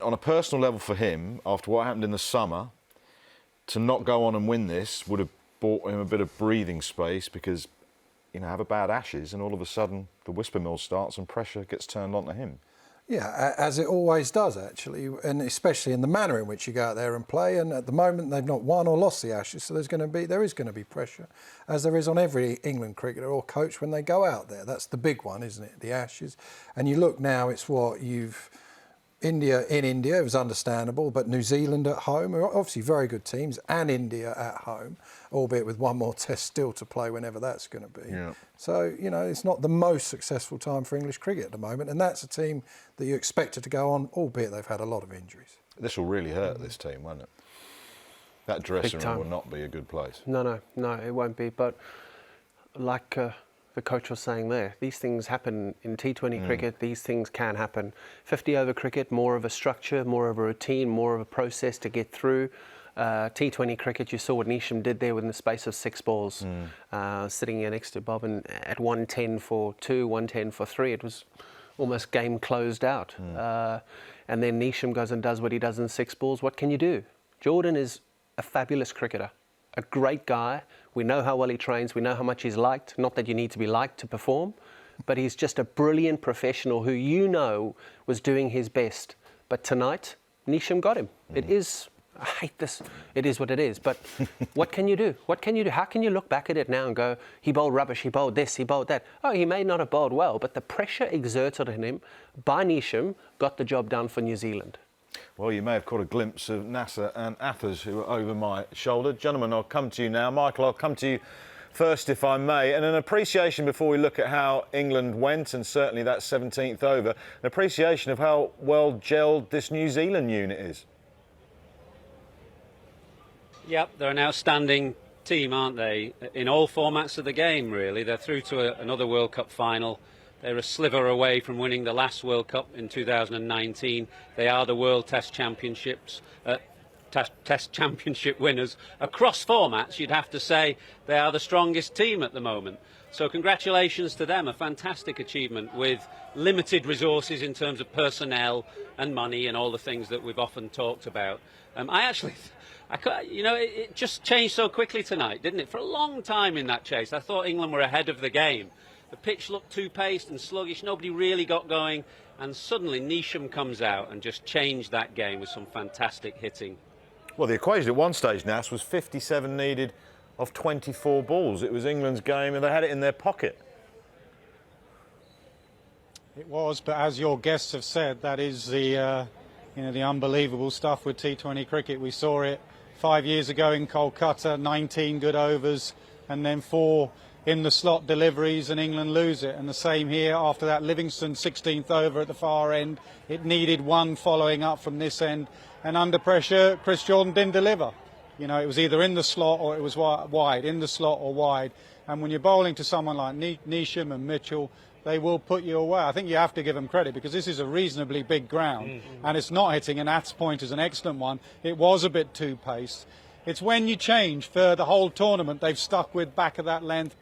on a personal level for him, after what happened in the summer, to not go on and win this would have bought him a bit of breathing space because, you know, have a bad Ashes and all of a sudden the whisper mill starts and pressure gets turned onto him. Yeah, as it always does, actually, and especially in the manner in which you go out there and play. And at the moment, they've not won or lost the Ashes, so there is going to be pressure, as there is on every England cricketer or coach when they go out there. That's the big one, isn't it? The Ashes. And you look now, it's what you've... India, it was understandable, but New Zealand at home are obviously very good teams, and India at home, albeit with one more test still to play whenever that's going to be. Yeah. So, you know, it's not the most successful time for English cricket at the moment, and that's a team that you expected to go on, albeit they've had a lot of injuries. This will really hurt this team, won't it? That dressing room will not be a good place. No, it won't be, but like... the coach was saying there, these things happen in T20 cricket, these things can happen. 50-over cricket, more of a structure, more of a routine, more of a process to get through. T20 cricket, you saw what Neesham did there within the space of 6 balls, sitting here next to Bob and at 110 for 2, 110 for 3. It was almost game closed out. And then Neesham goes and does what he does in 6 balls. What can you do? Jordan is a fabulous cricketer, a great guy. We know how well he trains. We know how much he's liked. Not that you need to be liked to perform, but he's just a brilliant professional who you know was doing his best. But tonight, Neesham got him. It is, I hate this, it is what it is. But what can you do? What can you do? How can you look back at it now and go, he bowled rubbish, he bowled this, he bowled that? Oh, he may not have bowled well, but the pressure exerted on him by Neesham got the job done for New Zealand. Well, you may have caught a glimpse of Nasser and Atherton, who are over my shoulder. Gentlemen, I'll come to you now. Michael, I'll come to you first, if I may. And an appreciation before we look at how England went, and certainly that 17th over, an appreciation of how well gelled this New Zealand unit is. Yep, they're an outstanding team, aren't they? In all formats of the game, really. They're through to another World Cup final. They're a sliver away from winning the last World Cup in 2019. They are the World Test Championships, Test Championship winners. Across formats, you'd have to say they are the strongest team at the moment. So congratulations to them, a fantastic achievement with limited resources in terms of personnel and money and all the things that we've often talked about. It just changed so quickly tonight, didn't it? For a long time in that chase, I thought England were ahead of the game. The pitch looked two-paced and sluggish. Nobody really got going. And suddenly Neesham comes out and just changed that game with some fantastic hitting. Well, the equation at one stage, Nas, was 57 needed of 24 balls. It was England's game and they had it in their pocket. It was, but as your guests have said, that is the unbelievable stuff with T20 cricket. We saw it 5 years ago in Kolkata, 19 good overs and then 4 in the slot deliveries and England lose it. And the same here after that Livingston 16th over at the far end. It needed 1 following up from this end. And under pressure, Chris Jordan didn't deliver. You know, it was either in the slot or it was wide, in the slot or wide. And when you're bowling to someone like Neesham and Mitchell, they will put you away. I think you have to give them credit because this is a reasonably big ground and it's not hitting. And At's point is an excellent one. It was a bit too paced. It's when you change for the whole tournament, they've stuck with back of that length.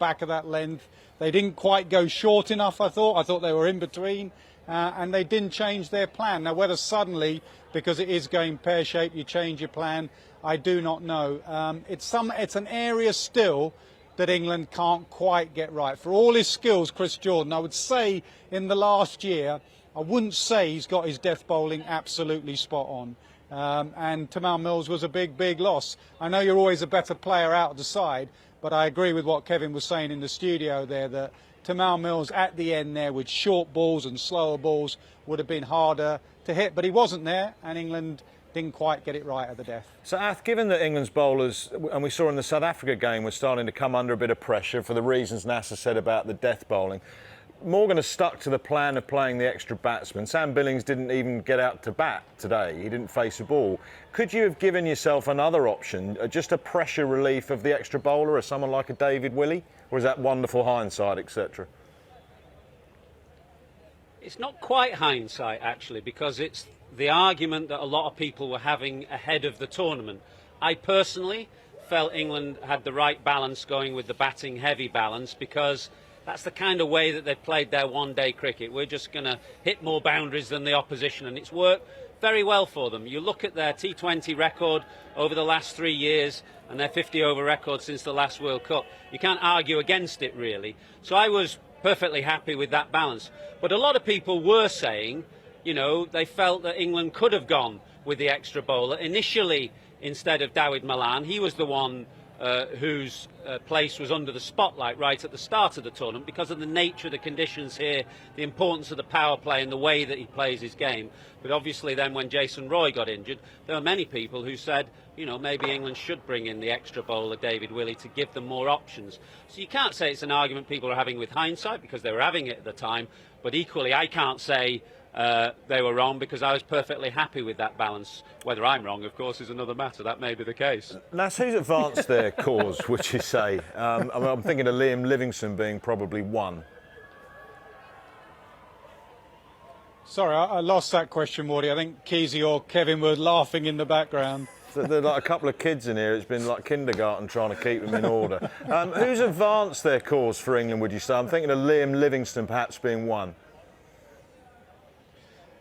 They didn't quite go short enough, I thought. I thought they were in between, and they didn't change their plan. Now, whether suddenly, because it is going pear-shaped, you change your plan, I do not know. It's an area still that England can't quite get right. For all his skills, Chris Jordan, I would say in the last year, I wouldn't say he's got his death bowling absolutely spot on. And Tamal Mills was a big loss. I know you're always a better player out of the side, but I agree with what Kevin was saying in the studio there, that Tamal Mills at the end there with short balls and slower balls would have been harder to hit, but he wasn't there, and England didn't quite get it right at the death. So, Ath, given that England's bowlers, and we saw in the South Africa game, were starting to come under a bit of pressure for the reasons Nasser said about the death bowling, Morgan has stuck to the plan of playing the extra batsman. Sam Billings didn't even get out to bat today. He didn't face a ball. Could you have given yourself another option, just a pressure relief of the extra bowler, or someone like a David Willey? Or is that wonderful hindsight, etc.? It's not quite hindsight, actually, because it's the argument that a lot of people were having ahead of the tournament. I personally felt England had the right balance going with the batting heavy balance, because that's the kind of way that they've played their one-day cricket. We're just going to hit more boundaries than the opposition, and it's worked very well for them. You look at their T20 record over the last 3 years and their 50-over record since the last World Cup. You can't argue against it, really. So I was perfectly happy with that balance. But a lot of people were saying, you know, they felt that England could have gone with the extra bowler initially instead of Dawid Malan. He was the one whose place was under the spotlight right at the start of the tournament because of the nature of the conditions here, the importance of the power play and the way that he plays his game. But obviously then when Jason Roy got injured, there were many people who said, you know, maybe England should bring in the extra bowler, David Willey, to give them more options. So you can't say it's an argument people are having with hindsight because they were having it at the time, but equally I can't say they were wrong because I was perfectly happy with that balance. Whether I'm wrong, of course, is another matter. That may be the case. Nass, who's advanced their cause, would you say? I'm thinking of Liam Livingstone being probably one. Sorry, I lost that question, Morty. I think Keezy or Kevin were laughing in the background. So there are like a couple of kids in here. It's been like kindergarten trying to keep them in order. Who's advanced their cause for England, would you say? I'm thinking of Liam Livingstone perhaps being one.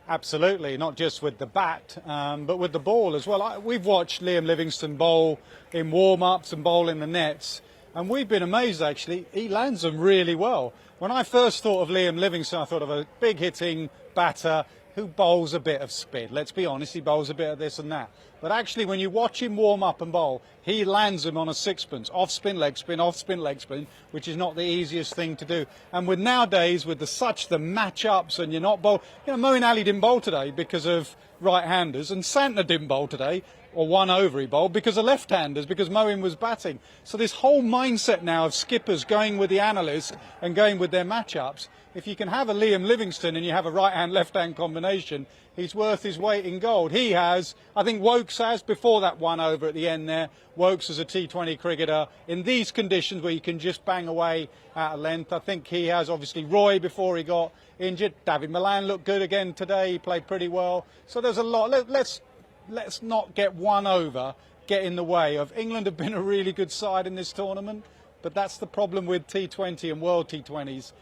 Absolutely, not just with the bat, but with the ball as well. We've watched Liam Livingstone bowl in warm-ups and bowl in the nets, and we've been amazed, actually. He lands them really well. When I first thought of Liam Livingstone, I thought of a big-hitting batter who bowls a bit of spin. Let's be honest, he bowls a bit of this and that. But actually, when you watch him warm up and bowl, he lands them on a sixpence, off spin, leg spin, off spin, leg spin, which is not the easiest thing to do. And with nowadays, with the match-ups, and you're not bowl, you know, Moeen Ali didn't bowl today because of right-handers, and Santner didn't bowl today, or one over he bowled, because of left-handers, because Moeen was batting. So this whole mindset now of skippers going with the analyst and going with their match-ups, if you can have a Liam Livingstone and you have a right-hand, left-hand combination, he's worth his weight in gold. He has, I think Wokes has, before that one over at the end there. Wokes as a T20 cricketer in these conditions where you can just bang away out of length. I think he has, obviously, Roy before he got injured. Dawid Malan looked good again today. He played pretty well. So there's a lot. Let's not get one over, get in the way of. England have been a really good side in this tournament, but that's the problem with T20 and World T20s.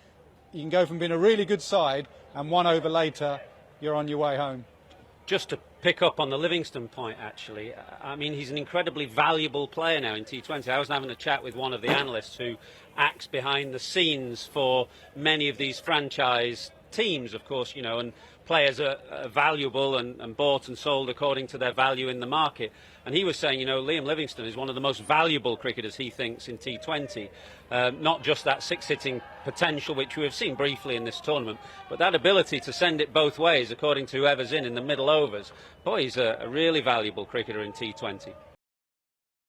You can go from being a really good side and one over later, you're on your way home. Just to pick up on the Livingstone point, actually, I mean, he's an incredibly valuable player now in T20. I was having a chat with one of the analysts who acts behind the scenes for many of these franchise teams, of course, you know, and players are valuable and bought and sold according to their value in the market. And he was saying, you know, Liam Livingstone is one of the most valuable cricketers, he thinks, in T20. Not just that six-hitting potential, which we have seen briefly in this tournament, but that ability to send it both ways, according to whoever's in the middle overs. Boy, he's a really valuable cricketer in T20.